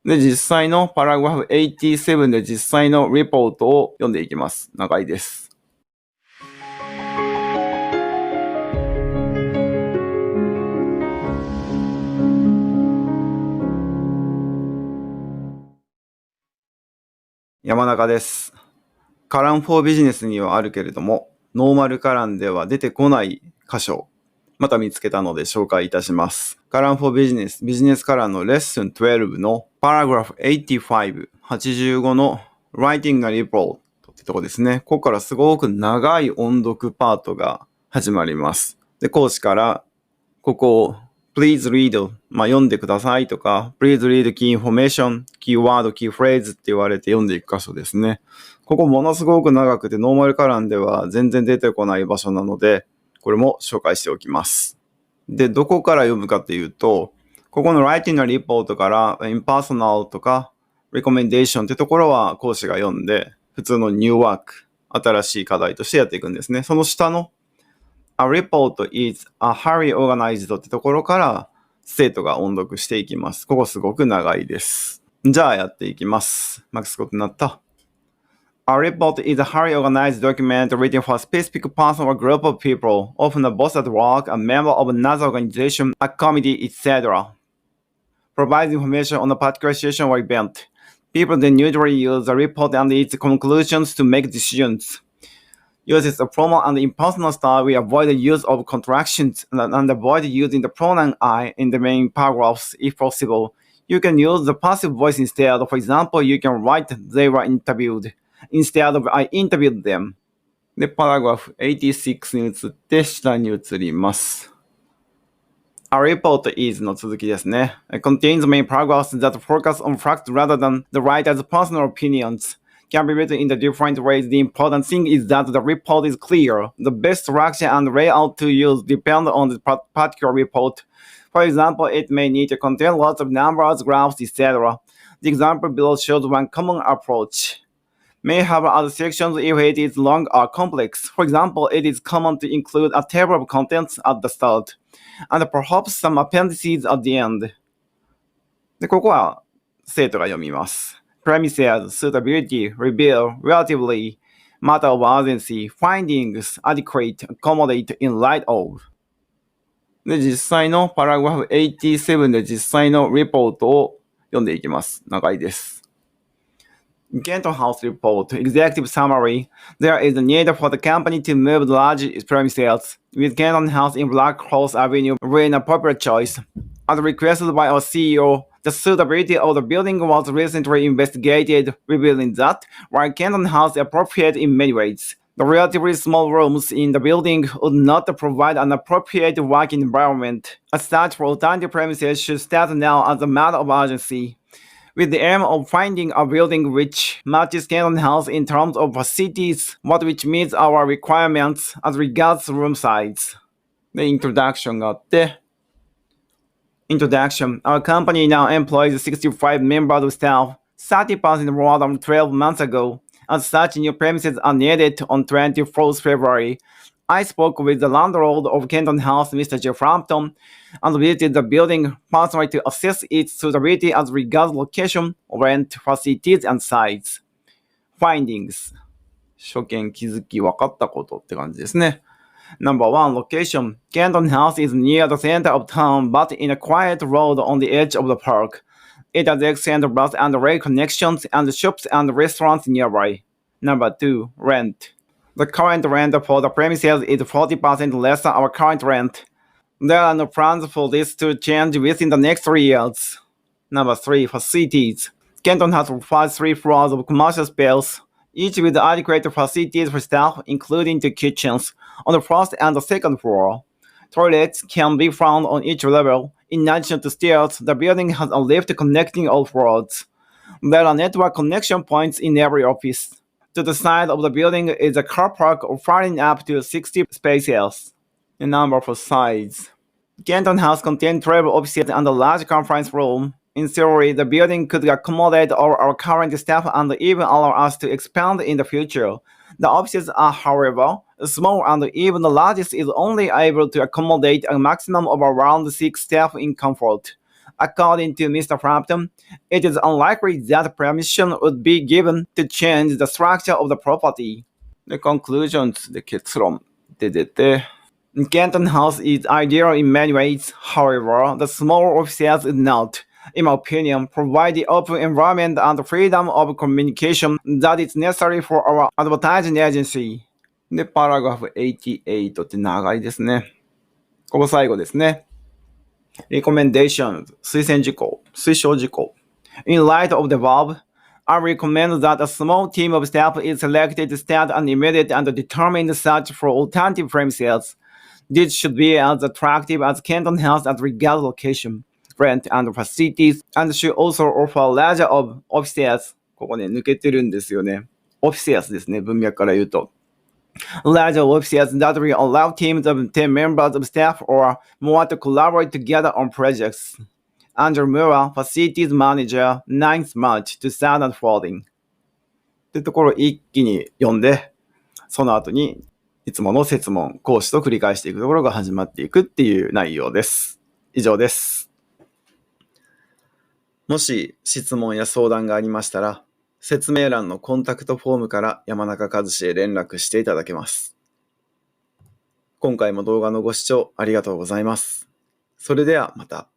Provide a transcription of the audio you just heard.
で、実際のパラグラフ87で実際のレポートを読んでいきます。長いです。山中です。Callan for Business にはあるけれども、ノーマルCallanでは出てこない箇所、また見つけたので紹介いたします。Callan for Business、ビジネスCallanのレッスン12のパラグラフ85、85の Writing a Report ってとこですね。ここからすごく長い音読パートが始まります。で、講師から、ここをPlease read 読んでくださいとか Please read key information, keyword, key phrase って言われて読んでいく箇所ですね。ここものすごく長くてノーマルCallanでは全然出てこない場所なのでこれも紹介しておきます。で、どこから読むかっていうとここの Writing a Report から Impersonal とか Recommendation ってところは講師が読んで普通の New Work 新しい課題としてやっていくんですね。その下のA report is a highly organized ってところから生徒が音読していきます。ここすごく長いです。じゃあやっていきます。マックスことになった。A report is a highly organized document written for a specific person or group of people, often a boss at work, a member of another organization, a committee, etc. Provides information on a particular situation or event. People then usually use the report and its conclusions to make decisions.Uses a formal and impersonal style, we avoid the use of contractions and avoid using the pronoun I in the main paragraphs if possible. You can use the passive voice instead. For example, you can write they were interviewed instead of I interviewed them. で、パラグラフ86に移って下に移ります。A report is の続きですね。It contains main paragraphs that focus on facts rather than the writer's personal opinions.Can be written in the different ways. The important thing is that the report is clear. The best structure and layout to use depend on the particular report. For example, it may need to contain lots of numbers, graphs, etc. The example below shows one common approach. May have other sections if it is long or complex. For example, it is common to include a table of contents at the start, and perhaps some appendices at the end. で、ここは生徒が読みます。Premises, suitability, reveal, relatively, matter of urgency, findings, adequate, accommodate, in light of. で、実際のパラグラフ87で実際のレポートを読んでいきます。長いです。Callan House Report, Executive Summary. There is a need for the company to move the large premises, with Callan House in Black Horse Avenue being a popular choice. As requested by our CEO,The suitability of the building was recently investigated, revealing that, while Callan House is appropriate in many ways, the relatively small rooms in the building would not provide an appropriate working environment. As such, for alternative premises should start now as a matter of urgency, with the aim of finding a building which matches Callan House in terms of facilities, which meets our requirements as regards room size. で、イントロダクションがあって、Introduction. Our company now employs 65 members of staff, 30% more than 12 months ago. As such, new premises are needed on 24th February. I spoke with the landlord of Callan House, Mr. Jeff Frampton, and visited the building personally to assess its suitability as regards location, rent, facilities, and size. Findings. 初見気づき分かったことって感じですね。Number 1. Location. Callan House is near the center of town, but in a quiet road on the edge of the park. It has excellent bus and rail connections and shops and restaurants nearby. Number 2. Rent. The current rent for the premises is 40% less than our current rent. There are no plans for this to change within the next 3 years. Number 3. Facilities. Callan has 3 floors of commercial space.Each with adequate facilities for staff, including the kitchens, on the first and the second floor. Toilets can be found on each level. In addition to stairs, the building has a lift connecting all floors. There are network connection points in every office. To the side of the building is a car park offering up to 60 spaces. The number for size. Callan House contains 12 offices and a large conference room.In theory, the building could accommodate all our current staff and even allow us to expand in the future. The offices are, however, small and even the largest is only able to accommodate a maximum of around 6 staff in comfort. According to Mr. Frampton, it is unlikely that permission would be given to change the structure of the property. で、conclusions で結論で出て、Canton House is ideal in many ways. However, the small offices is not, in my opinion, provide the open environment and freedom of communication that is necessary for our advertising agency. で、パラグラフ88って長いですね。ここ最後ですね。Recommendations 推薦事項、推奨事項。In light of the above, I recommend that a small team of staff is selected to start an immediate and determined search for alternative premises. This should be as attractive as Canton House as regards location, rent, and facilities, and should also offer larger of offices. ここね、抜けてるんですよね。offices ですね、文脈から言うと。Larger offices that will allow teams of 10 members of staff or more to collaborate together on projects. Andrew Miller, Facilities Manager, 9th March 2014. ってところを一気に読んで、その後にいつもの設問、講師と繰り返していくところが始まっていくっていう内容です。以上です。もし質問や相談がありましたら、説明欄のコンタクトフォームから山中和志へ連絡していただけます。今回も動画のご視聴ありがとうございます。それではまた。